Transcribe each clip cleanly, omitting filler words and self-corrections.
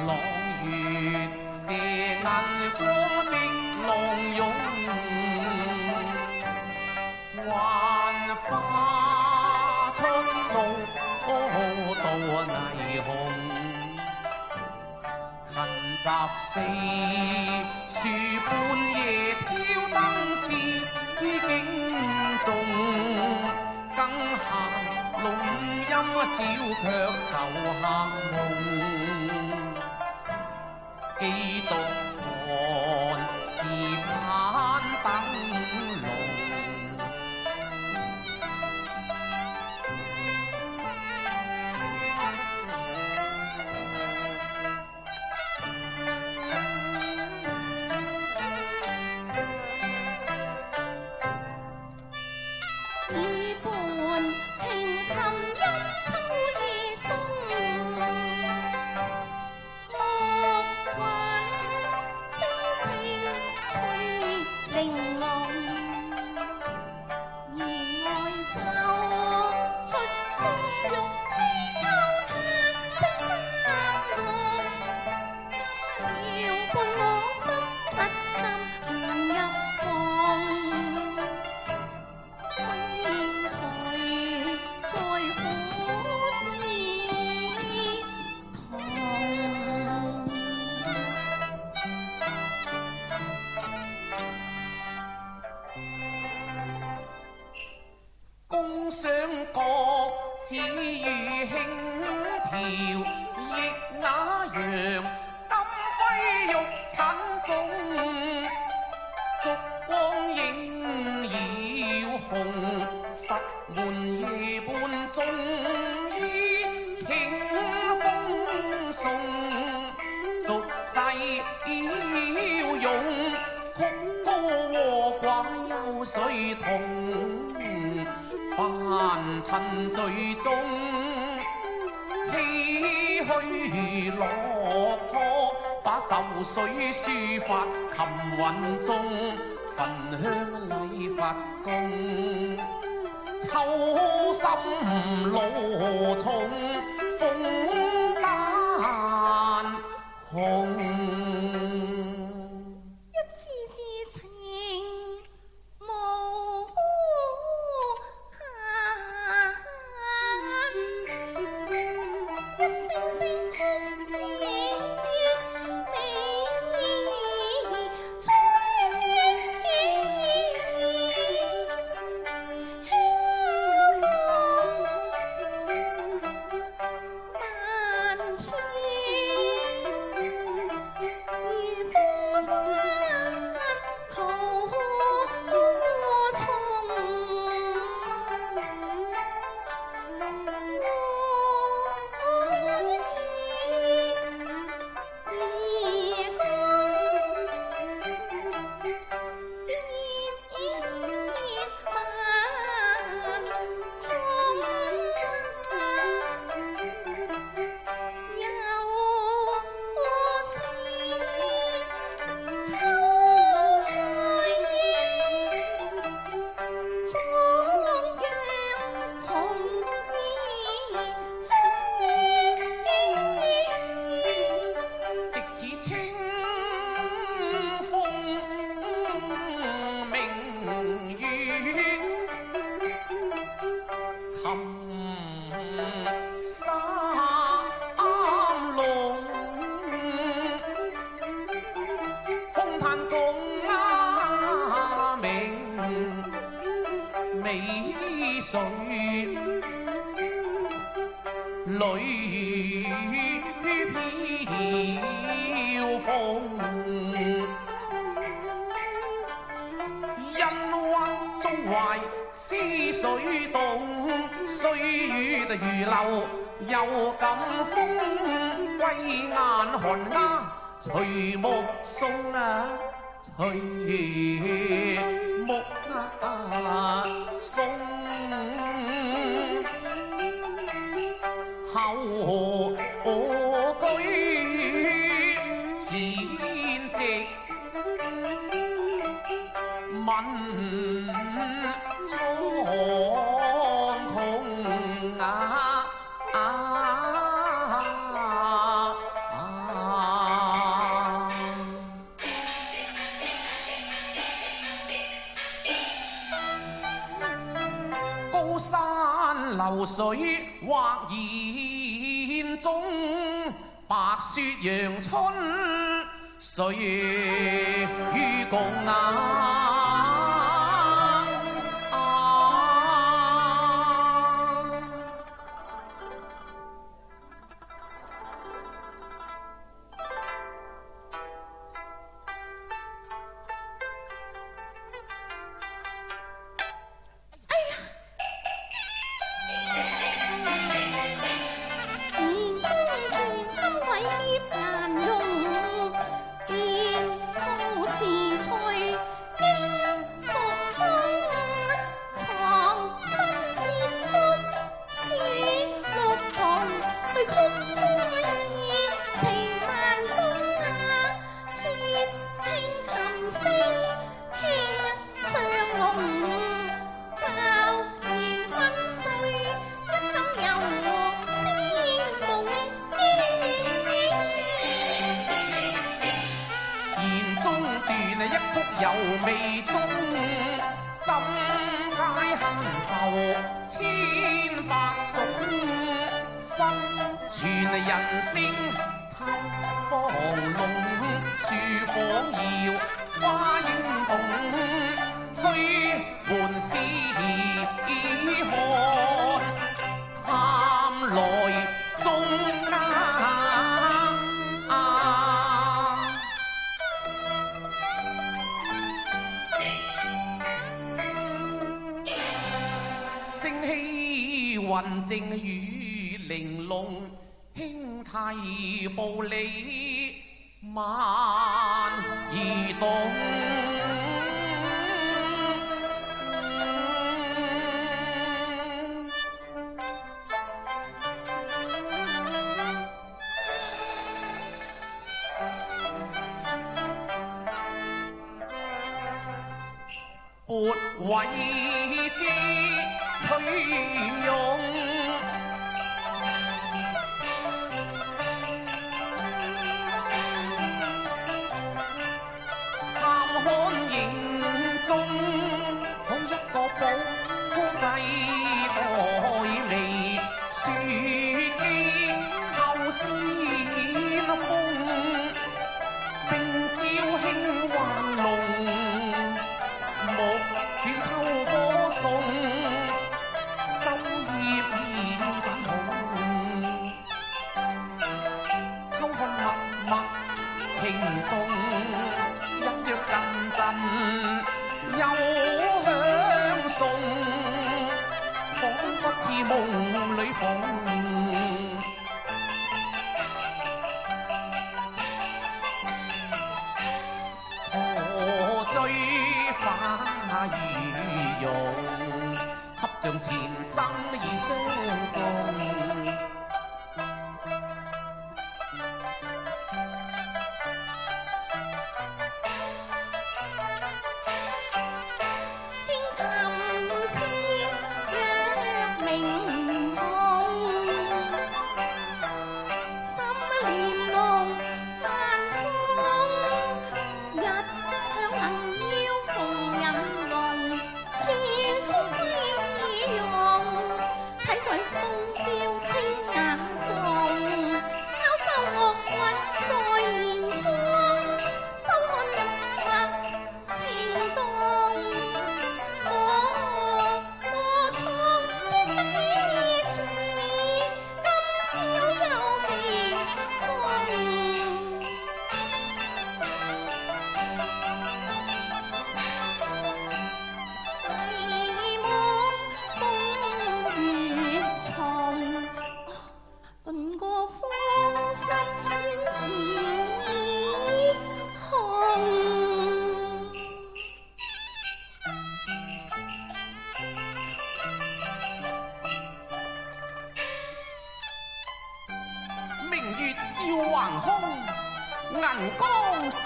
朗月射銀光的浪湧，幻花出送到霓虹，近習四樹半夜挑燈時景縱，更閒弄音小卻愁客夢，幾獨寒自攀燈籠。想角只如輕佻，亦那樣金輝玉襯中，燭光映耀紅，佛門夜半鐘依清風送，俗世驍勇，曲高和寡憂水痛。凡塵最終唏噓落魄，把愁緒抒發琴韻中，焚香禮佛供，秋心羅重，風丹紅。水裏飄風，恩屈中懷思緒動，歲月如流又感風，歸雁寒鴉隨目送啊，隨目送。後居前夕問蒼穹啊。流水或言中，白雪陽春誰與共啊？猶未終，怎解恨仇千百種？分傳人聲探芳濃，樹舫搖花應動，虛喚詩看探來終雲靜雨玲瓏，輕提步履慢移動。撥位之取用，探看營中好一個寶貴待離，樹基後先鋒，冰消輕幻龍。轉秋歌頌，收葉已粉紅，秋風默默情動，隱約陣陣幽響送，彷彿似夢裏逢。花與容，恰像前生已相共。照橫空，銀光閃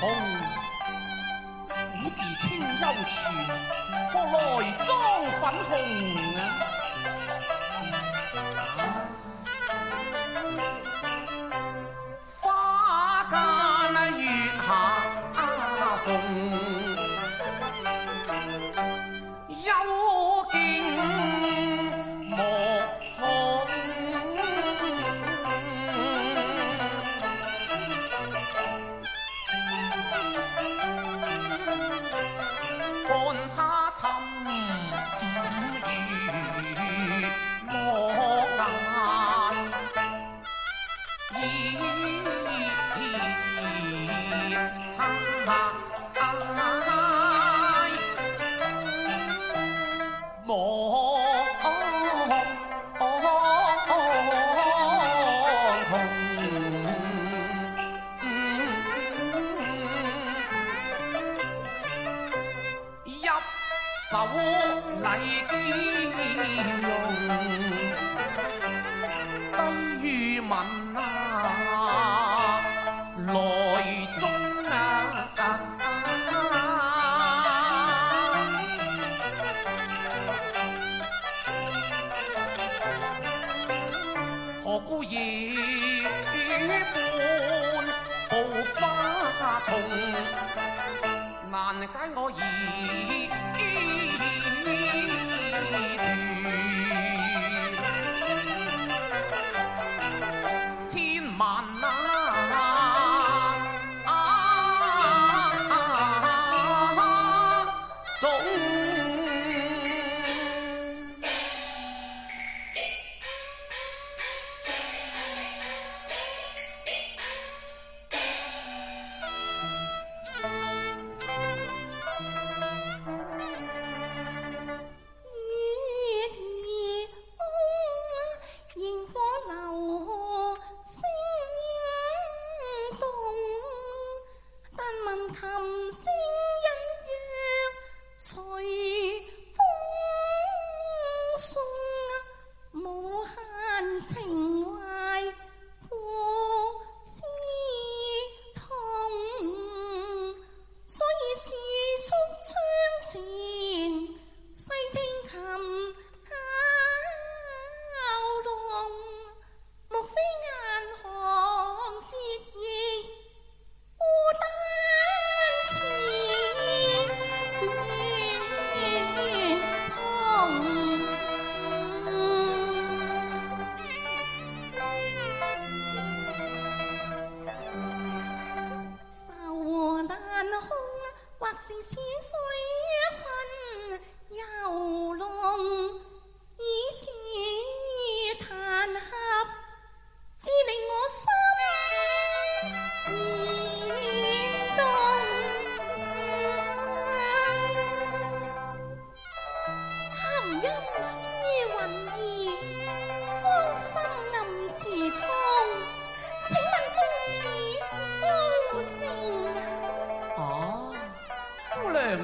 紅。古字清幽泉，何來妝粉紅啊？花間月下逢，幽徑手禮兼用，對於民來中何故夜半步花叢，難解我意千萬種。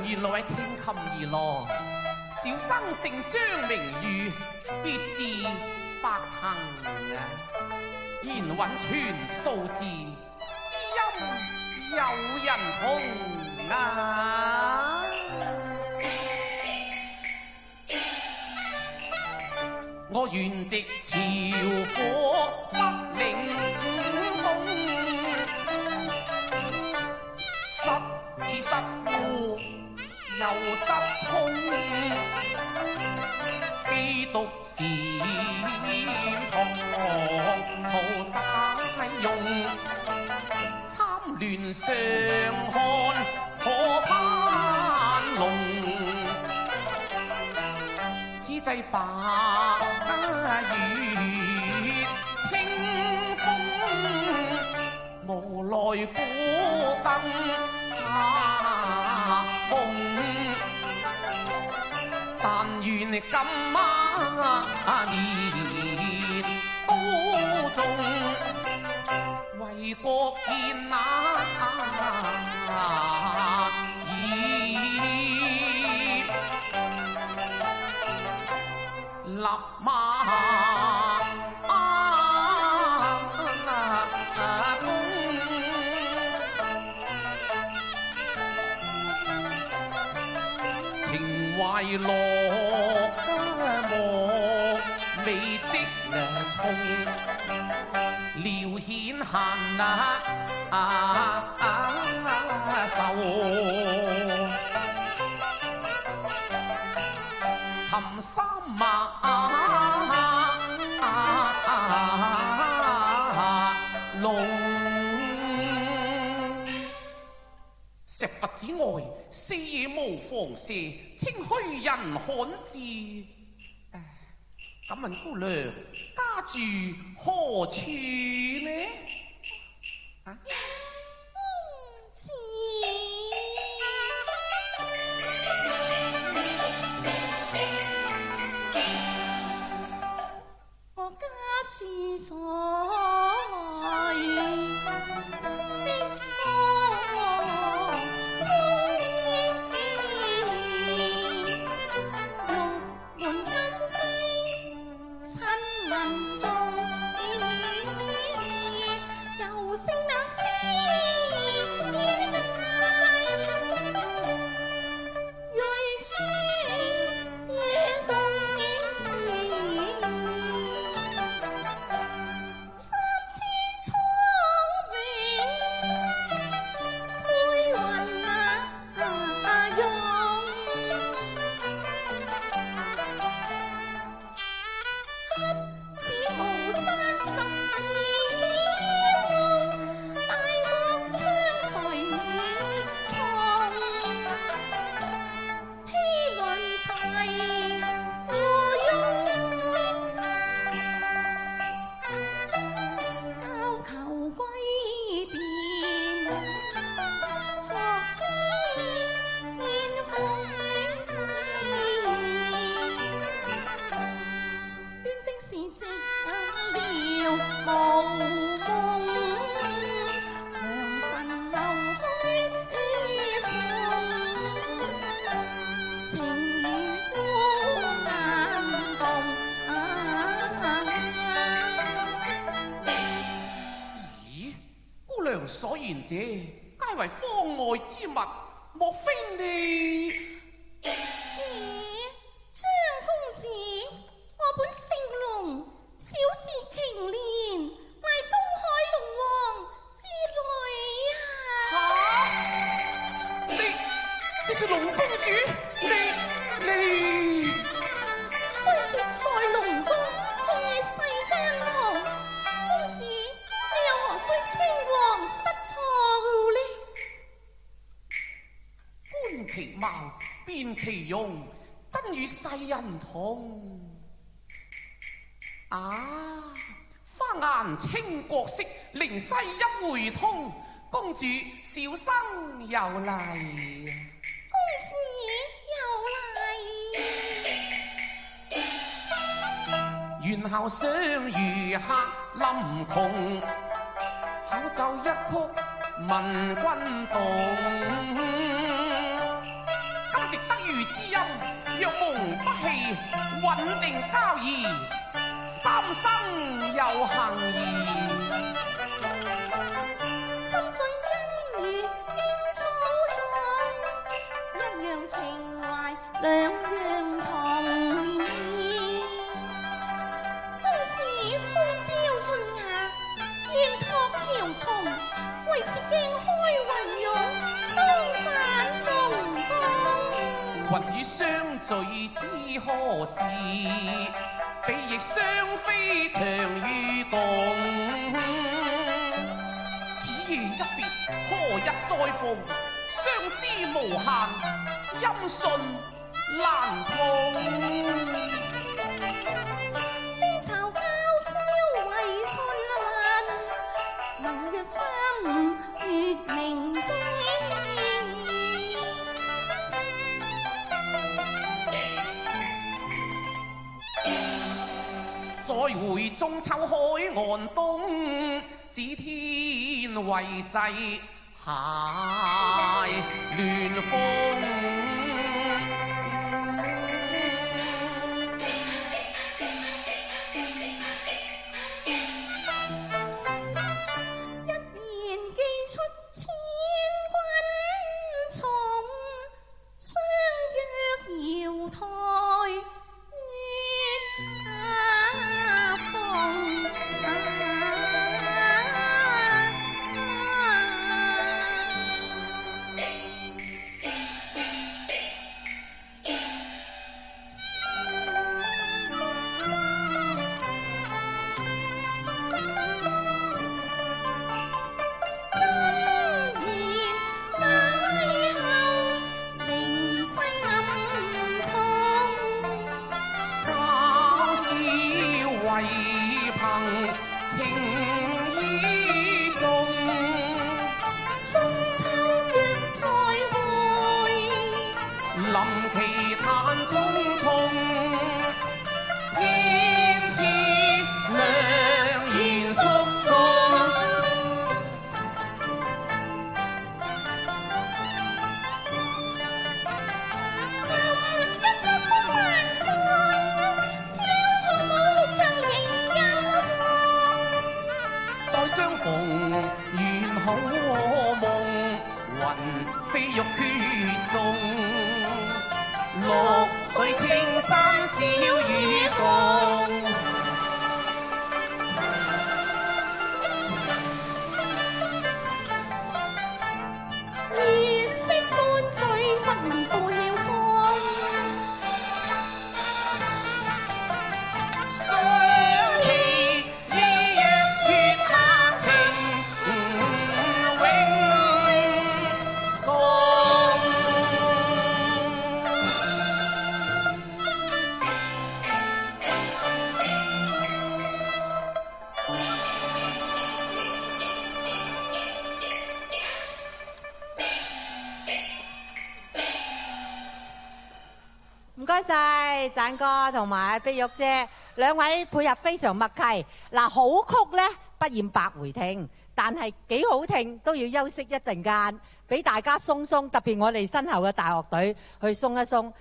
原來係聽琴而來，小生姓張名譽，別字白騰言韻全數字，知音有人同我原籍朝火北嶺東，實似實戶又失聰，基督善堂好大用，參亂上看可攀龍，只際白月清風，無奈孤燈夢，但願今晚年高中，為國建立馬情懷落寞未識從，撩顯恨愁。琴三龍，石佛之外，四野無妨事，清虛人罕至。敢問姑娘家住何處呢？娘所言者，皆為方外之物，莫非你？張公子，我本姓龍，小字瓊蓮，乃東海龍王之女啊！你是龍公主？你雖說在龍宮，終於世間王。公子，你又何須驚惶失措呢？觀其貌，辨其容，真與世人同。啊，花顏清國色，靈犀一會通。公主小生有禮。公子有禮。元孝相遇客臨窮，巧奏一曲聞君動。今夕得遇之音，若蒙不棄，穩定交誼，三生有幸兒。心盡恩義應訴訟，一樣情懷兩樣同。公子風標俊雅，應託條蟲，為是驚開雲湧，當返龍宮。雲雨相聚知何時？比翼雙飛長與共。此夜一別，何日再逢？相思無限，音訊難通。冰巢交燒為信聞，能約三五月明珠。再會中秋海岸東，指天為誓諧亂風。唔該晒贊哥同埋碧玉姐兩位配合非常默契。嗱，好曲呢不厭百回聽，但係幾好聽都要休息一陣間，俾大家鬆鬆，特別我哋身後嘅大樂隊去鬆一鬆。